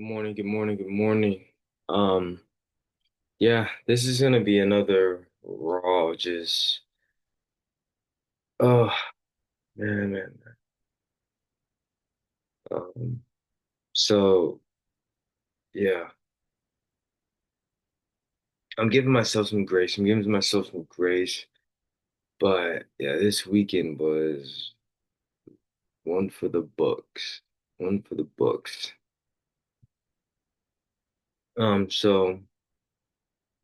Good morning, good morning, good morning. Um, yeah, this is gonna be another raw, just oh man. Um, so yeah, I'm giving myself some grace. I'm giving myself some grace, but yeah, this weekend was one for the books. One for the books. So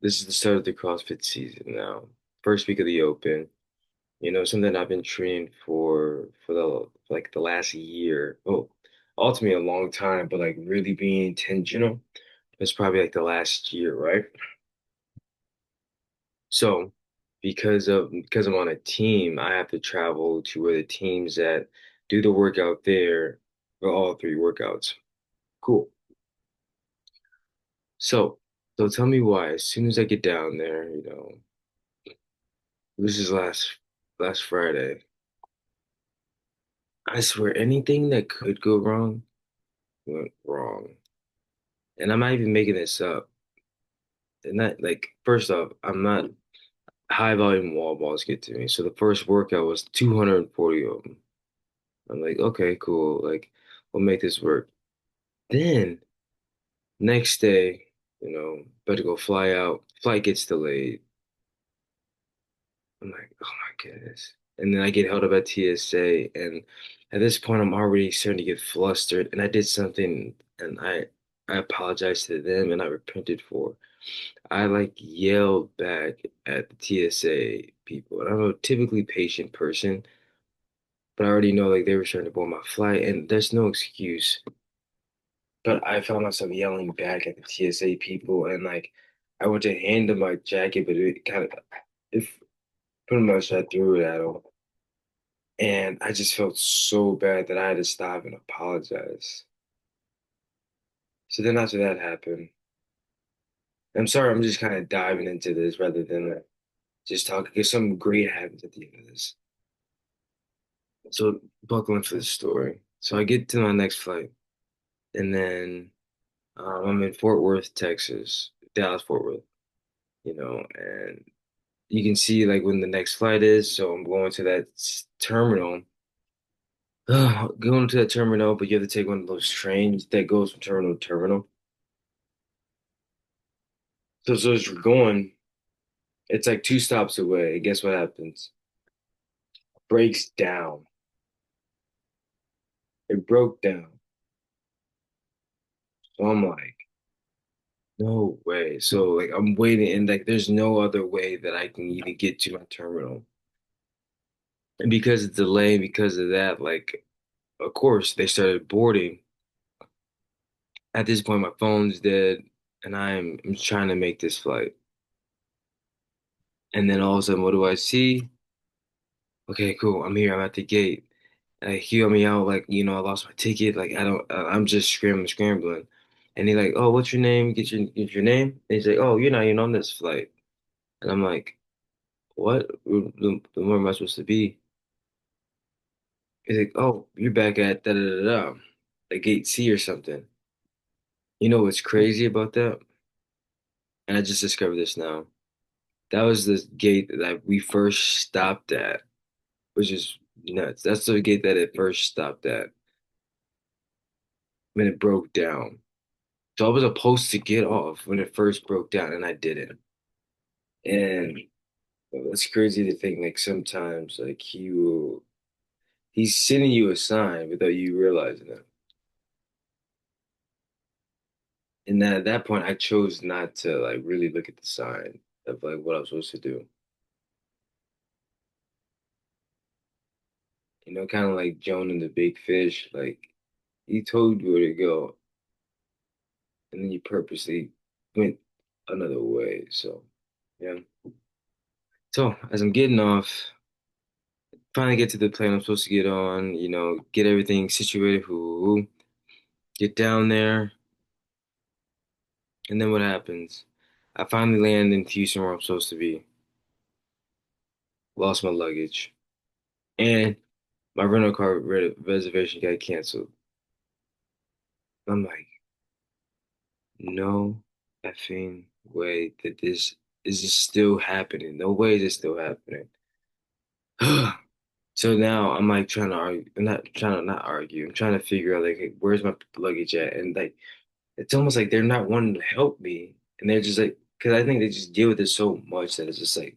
this is the start of the CrossFit season now. First week of the Open. Something I've been training for the last year. Oh, ultimately a long time, but like really being intentional. It's probably like the last year, right? So because I'm on a team, I have to travel to where the teams that do the workout there for all three workouts. Cool. So so tell me why. As soon as I get down there, this is last Friday. I swear anything that could go wrong went wrong. And I'm not even making this up. And that, like, first off, I'm not high volume wall balls get to me. So the first workout was 240 of them. I'm like, okay, cool. Like, we'll make this work. Then next day, better go fly out. Flight gets delayed. I'm like, oh my goodness. And then I get held up at TSA. And at this point, I'm already starting to get flustered. And I did something and I apologized to them and I repented for. I like yelled back at the TSA people. And I'm a typically patient person, but I already know like they were trying to board my flight, and there's no excuse. But I found myself yelling back at the TSA people, and like I went to hand them my jacket, but if pretty much I threw it at them, and I just felt so bad that I had to stop and apologize. So then after that happened, I'm sorry, I'm just kind of diving into this rather than just talking because something great happens at the end of this. So buckle in for the story. So I get to my next flight, and then I'm in Fort Worth, Texas, Dallas, Fort Worth, and you can see like when the next flight is. So I'm going to that terminal, going to that terminal, but you have to take one of those trains that goes from terminal to terminal. So as you're going, it's like two stops away. Guess what happens? Breaks down. It broke down. So I'm like, no way. So like I'm waiting and like there's no other way that I can even get to my terminal. And because of delay, because of that, like of course they started boarding. At this point my phone's dead and I'm trying to make this flight. And then all of a sudden what do I see? Okay, cool. I'm here. I'm at the gate. Like he hear me out like, I lost my ticket. Like I don't I'm just scrambling. And he like, "Oh, what's your name? Get your name." And he's like, "Oh, you're not even on this flight." And I'm like, "What? Where am I supposed to be?" He's like, "Oh, you're back at da da da da, like gate C or something." You know what's crazy about that? And I just discovered this now. That was the gate that we first stopped at, which is nuts. That's the gate that it first stopped at when it broke down. So I was supposed to get off when it first broke down, and I didn't. And it's crazy to think like sometimes like he's sending you a sign without you realizing it. And then at that point, I chose not to like really look at the sign of like what I was supposed to do. Kind of like Jonah and the big fish. Like he told you where to go, and then you purposely went another way. So yeah. So as I'm getting off, finally get to the plane I'm supposed to get on. Get everything situated. Get down there, and then what happens? I finally land in Houston where I'm supposed to be. Lost my luggage, and my rental car reservation got canceled. I'm like. no effing way that this is just still happening. No way is it still happening. So now I'm like trying to argue, I'm not trying to not argue. I'm trying to figure out like, hey, where's my luggage at? And like, it's almost like they're not wanting to help me, and they're just like, because I think they just deal with it so much that it's just like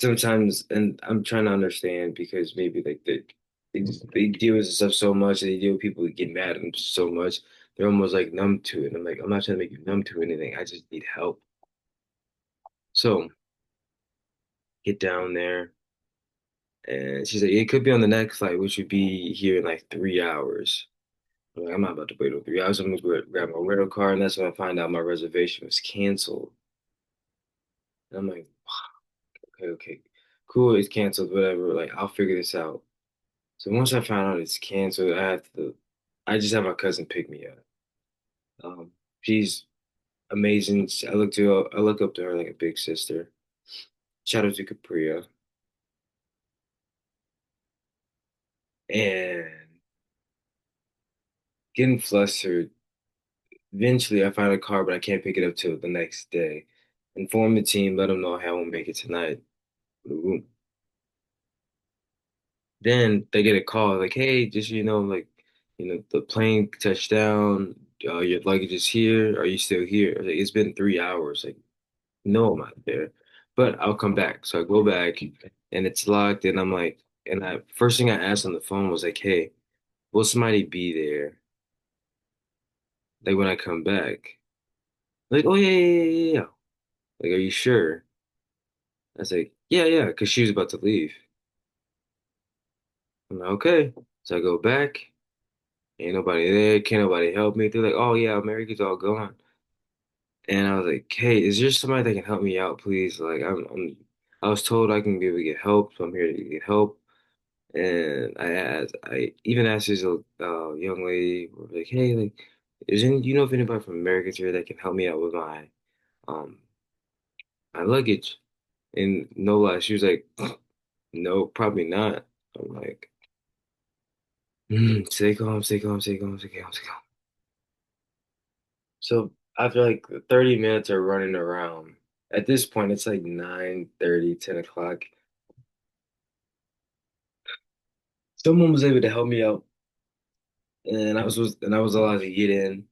sometimes, and I'm trying to understand because maybe like they deal with stuff so much, and they deal with people who get mad at them so much, they're almost like numb to it. I'm like, I'm not trying to make you numb to anything. I just need help. So get down there, and she's like, it could be on the next flight, which would be here in like 3 hours. I'm like, I'm not about to wait over 3 hours. I'm gonna grab my rental car, and that's when I find out my reservation was canceled. And I'm like, okay, okay, cool, it's canceled, whatever. Like, I'll figure this out. So once I found out it's canceled, I just have my cousin pick me up. She's amazing. I look up to her like a big sister. Shout out to Capria. And getting flustered. Eventually, I find a car, but I can't pick it up till the next day. Inform the team, let them know I won't make it tonight. Then they get a call like, hey, just like, the plane touched down. Your luggage is here. Are you still here? I was like, it's been 3 hours. Like, no, I'm not there, but I'll come back. So I go back, and it's locked. And I'm like, and I first thing I asked on the phone was like, hey, will somebody be there? Like when I come back? Like, oh yeah, yeah, yeah, yeah, yeah. Like, are you sure? I was like, yeah, yeah, because she was about to leave. I'm like, okay. So I go back. Ain't nobody there. Can't nobody help me. They're like, oh yeah, America's all gone. And I was like, hey, is there somebody that can help me out, please? Like, I was told I can be able to get help, so I'm here to get help. And I even asked this young lady, like, hey, like, you know if anybody from Americans here that can help me out with um my luggage? And no lie, she was like, no, probably not. I'm like, stay calm, stay calm, stay calm, stay calm, stay calm. So after like 30 minutes of running around, at this point it's like 9:30, 10 o'clock. Someone was able to help me out, and I was allowed to get in.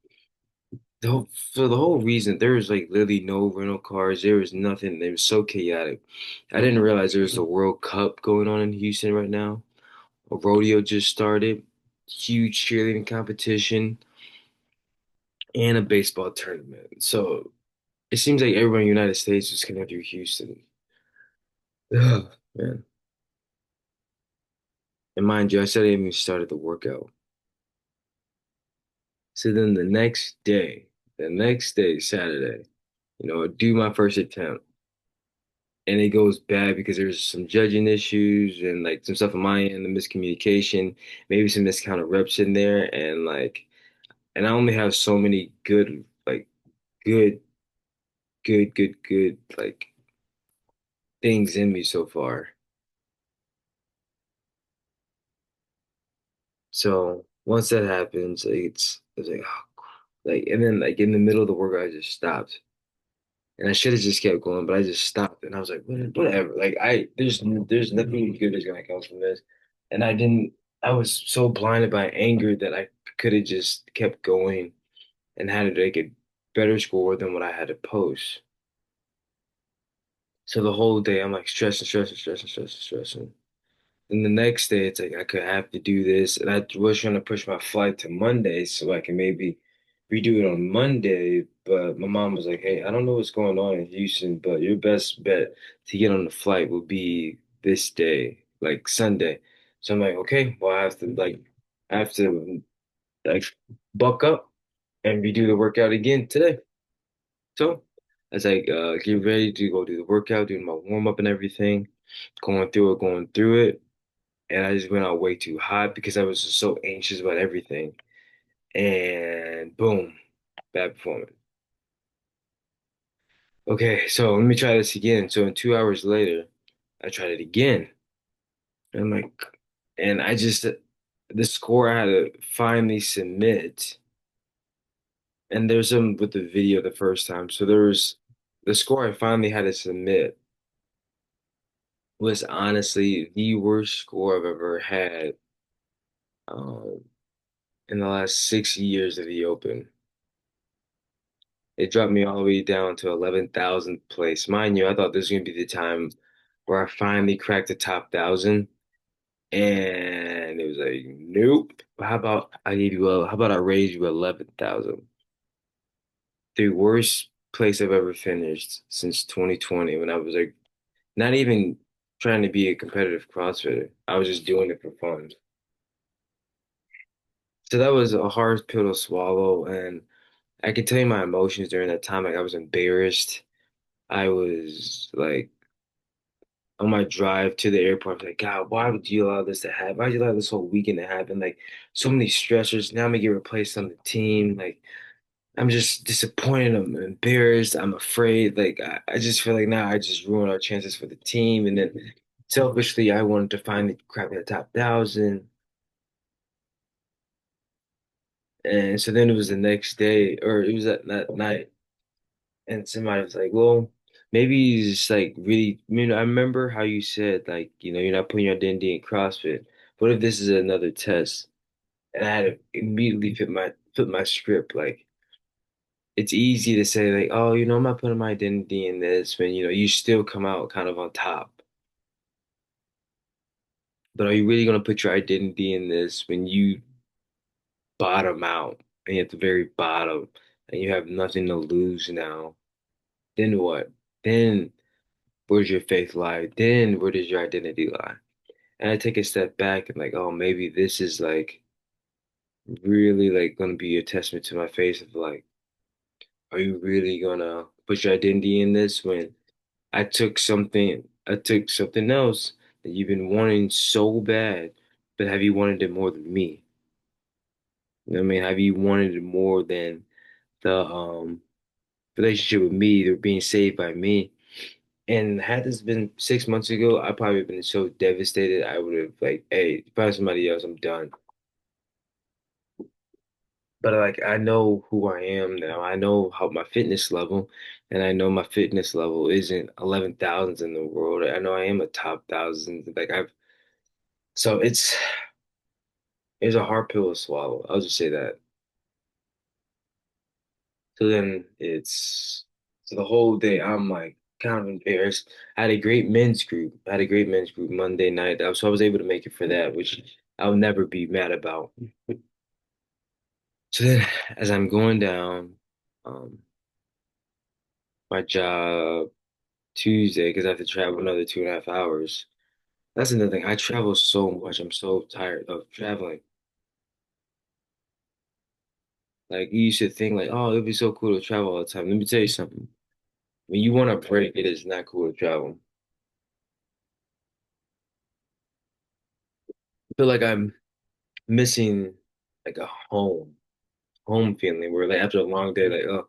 For the whole reason, there was like literally no rental cars. There was nothing. It was so chaotic. I didn't realize there was a World Cup going on in Houston right now. A rodeo just started, huge cheerleading competition, and a baseball tournament. So it seems like everyone in the United States is coming through Houston. Ugh, man. And mind you, I said I even started the workout. So then the next day, Saturday, I do my first attempt. And it goes bad because there's some judging issues and like some stuff on my end, the miscommunication, maybe some miscounted reps in there, and and I only have so many good, good like things in me so far. So once that happens, like, it's like, oh, like, and then like in the middle of the workout, I just stopped. And I should have just kept going, but I just stopped, and I was like, whatever. Like there's nothing good that's gonna come from this, and I didn't. I was so blinded by anger that I could have just kept going and had like a better score than what I had to post. So the whole day I'm like stressing, stressing, stressing, stressing, stressing. And the next day, it's like I could have to do this, and I was trying to push my flight to Monday so I can maybe redo it on Monday. But my mom was like, "Hey, I don't know what's going on in Houston, but your best bet to get on the flight will be this day, like Sunday." So I'm like, "Okay, well, I have to like buck up and redo the workout again today." So I was like, get ready to go do the workout, doing my warm up and everything, going through it. And I just went out way too hot because I was just so anxious about everything. And boom, bad performance. Okay, so let me try this again. So 2 hours later, I tried it again. And I'm like, and the score I had to finally submit. And there's some with the video the first time. So there was the score I finally had to submit was honestly the worst score I've ever had um, in the last 6 years of the Open. It dropped me all the way down to 11,000th place. Mind you, I thought this was gonna be the time where I finally cracked the top 1,000, and it was like, nope. How about I raise you 11,000? The worst place I've ever finished since 2020 when I was like not even trying to be a competitive CrossFitter. I was just doing it for fun. So that was a hard pill to swallow, and I can tell you my emotions during that time. Like I was embarrassed. I was like on my drive to the airport, I was like, God, why would you allow this to happen? Why would you allow this whole weekend to happen? Like so many stressors. Now I'm gonna get replaced on the team. Like I'm just disappointed. I'm embarrassed. I'm afraid. Like I just feel like now I just ruined our chances for the team. And then selfishly, I wanted to finally crack that top 1,000. And so then it was the next day, or it was that night, and somebody was like, "Well, maybe he's just like really." I remember how you said like, you're not putting your identity in CrossFit. What if this is another test? And I had to immediately flip my script. Like, it's easy to say like, "Oh, I'm not putting my identity in this," when you still come out kind of on top. But are you really gonna put your identity in this when you bottom out and you're at the very bottom and you have nothing to lose now? Then what? Then where's your faith lie? Then where does your identity lie? And I take a step back and like, oh, maybe this is like really like gonna be a testament to my faith of like, are you really gonna put your identity in this when I took something else that you've been wanting so bad, but have you wanted it more than me? You know what I mean? Have you wanted it more than the relationship with me, or being saved by me? And had this been 6 months ago, I probably been so devastated. I would have like, hey, find somebody else. I'm done. But like, I know who I am now. I know how my fitness level, and I know my fitness level isn't 11,000s in the world. I know I am a top thousand. Like so it's a hard pill to swallow. I'll just say that. So then so the whole day I'm like kind of embarrassed. I had a great men's group. I had a great men's group Monday night. So I was able to make it for that, which I'll never be mad about. So then as I'm going down, um, my job Tuesday, because I have to travel another 2.5 hours. That's another thing. I travel so much. I'm so tired of traveling. Like you used to think like, oh, it'd be so cool to travel all the time. Let me tell you something. When you want a break, it is not cool to travel. I feel like I'm missing like a home feeling where like after a long day, like, oh,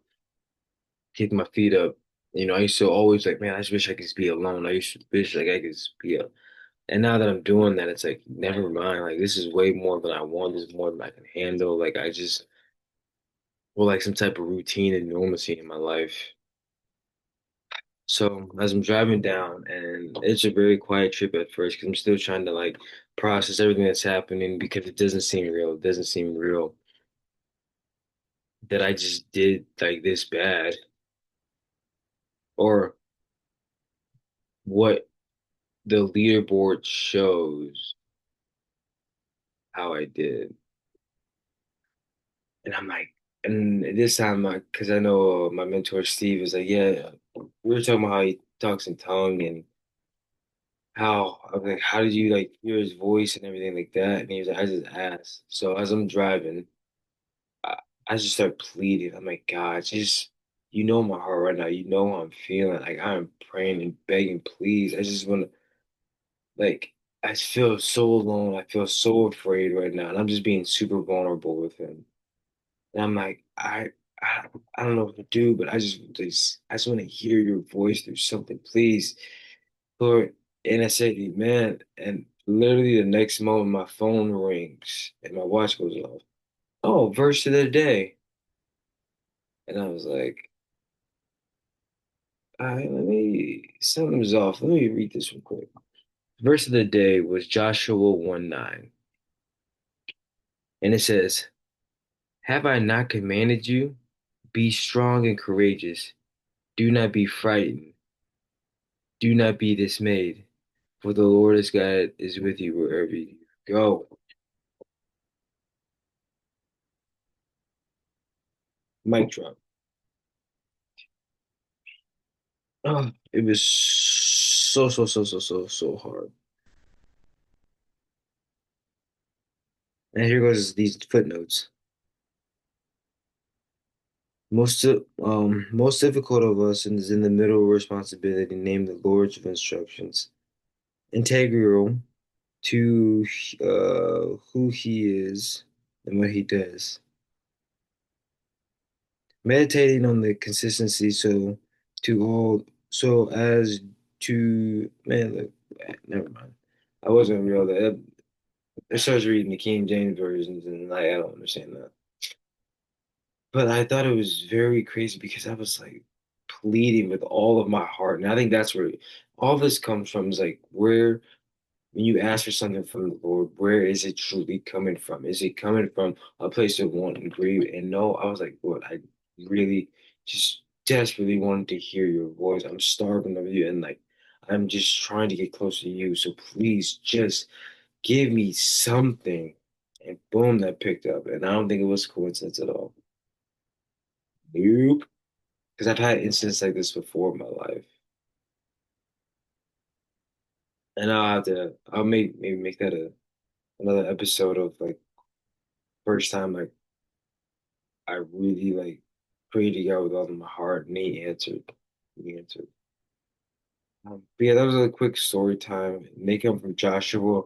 kick my feet up. I used to always like, man, I just wish I could just be alone. I used to wish like I could just be up. And now that I'm doing that, it's like, never mind. Like this is way more than I want. This is more than I can handle. Like I just or like some type of routine and normalcy in my life. So as I'm driving down, and it's a very quiet trip at first because I'm still trying to like process everything that's happening because it doesn't seem real. It doesn't seem real that I just did like this bad, or what the leaderboard shows how I did. And I'm like, and this time, because I know my mentor Steve is like, yeah, we were talking about how he talks in tongue and how I was like, how did you like hear his voice and everything like that? And he was like, I just asked. So as I'm driving, I, I just start pleading. I'm like, God, just you know my heart right now. You know how I'm feeling. Like I'm praying and begging, please. I just want to like I feel so alone. I feel so afraid right now, and I'm just being super vulnerable with him. And I'm like, I, I don't know what to do, but I just want to hear your voice through something, please. Lord, and I said, man, and literally the next moment my phone rings and my watch goes off. Oh, verse of the day. And I was like, all right, something's off. Let me read this real quick. Verse of the day was Joshua 1:9. And it says, have I not commanded you? Be strong and courageous. Do not be frightened. Do not be dismayed. For the Lord is God is with you wherever you go. Mic drop. Oh, it was so hard. And here goes these footnotes. Most difficult of us is in the middle of responsibility, named the Lord's of instructions, integral to who He is and what He does. Meditating on the consistency so as to man, look, never mind. I wasn't real that. I started reading the King James versions and I don't understand that. But I thought it was very crazy because I was like pleading with all of my heart. And I think that's where all this comes from is like where when you ask for something from the Lord, where is it truly coming from? Is it coming from a place of want and greed? And no, I was like, Lord, I really just desperately wanted to hear your voice. I'm starving of you and like I'm just trying to get closer to you. So please just give me something. And boom, that picked up. And I don't think it was coincidence at all. Nope. Because I've had instances like this before in my life. And I'll maybe make that another episode of like first time like I really like prayed to God with all of my heart and he answered. He answered. But yeah, that was a quick story time. They come from Joshua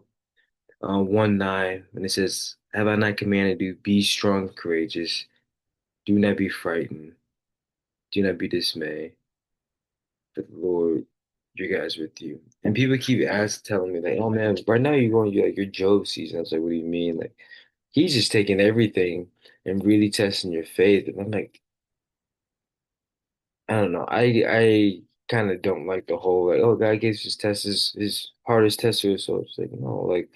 1:9, and it says, have I not commanded you, be strong and courageous, do not be frightened, do not be dismayed. The Lord, your guys with you. And people keep telling me like, oh man, right now you're going like your Job season. I was like, what do you mean? Like he's just taking everything and really testing your faith. And I'm like, I don't know. I kind of don't like the whole like, oh, God gives his test his hardest tester. So it's like, no, like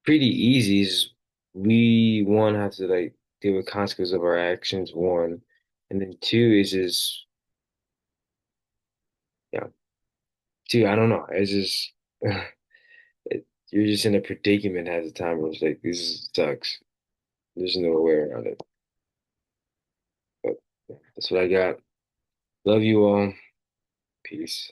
pretty easy is we one have to like deal with consequences of our actions, one. And then two is just yeah, two, I don't know. It's just you're just in a predicament half the time where it's like this sucks. There's no way around it. But yeah, that's what I got. Love you all. Peace.